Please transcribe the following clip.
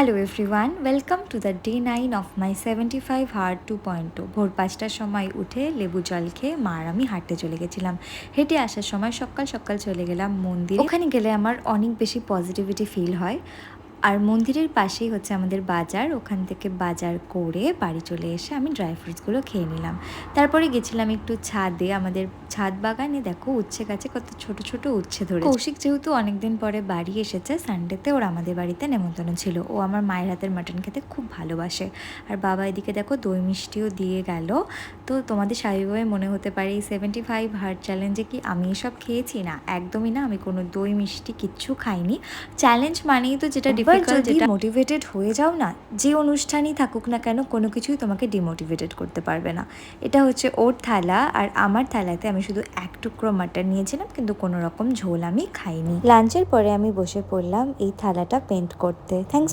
Hello everyone, welcome to the day 9 of my 75 heart 2.0। ভোর 5টার সময় উঠে লেবু জল খেয়ে মা আর আমি হাঁটতে চলে গেছিলাম। হেঁটে আসার সময় সকাল সকাল চলে গেলাম মন্দিরে। ওখানে গেলে আমার অনেক বেশি পজিটিভিটি ফিল হয়। আর মন্দিরের পাশেই হচ্ছে আমাদের বাজার, ওখান থেকে বাজার করে বাড়ি চলে এসে আমি ড্রাই ফ্রুটসগুলো খেয়ে নিলাম। তারপরে গেছিলাম একটু ছাদে, আমাদের ছাদ বাগানে দেখো উচ্ছে গাছে কত ছোট ছোট উচ্ছে ধরে। কৌশিক যেহেতু অনেকদিন পরে বাড়ি এসেছে, সানডেতে ওর আমাদের বাড়িতে নেমন্তন্ন ছিল। ও আমার মায়ের হাতের মাটন খেতে খুব ভালোবাসে। আর বাবা এদিকে দেখো দই মিষ্টিও দিয়ে গেল। তো তোমাদের স্বাভাবিকভাবে মনে হতে পারে এই 75 হার্ট চ্যালেঞ্জে কি আমি এসব খেয়েছি? না, একদমই না। আমি কোনো দই মিষ্টি কিচ্ছু খাইনি। চ্যালেঞ্জ মানেই তো যেটা ডিফিকাল্ট, যেটা মোটিভেটেড হয়ে যাও না, যে অনুষ্ঠানই থাকুক না কেন কোনো কিছুই তোমাকে ডিমোটিভেটেড করতে পারবে না। এটা হচ্ছে ওর থালা, আর আমার থালাতে আমি শুধু এক টুকরো মাটন নিয়েছিলাম, কিন্তু কোনো রকম ঝোল আমি খাইনি। লাঞ্চের পরে আমি বসে পড়লাম এই থালাটা পেন্ট করতে। থ্যাঙ্কস।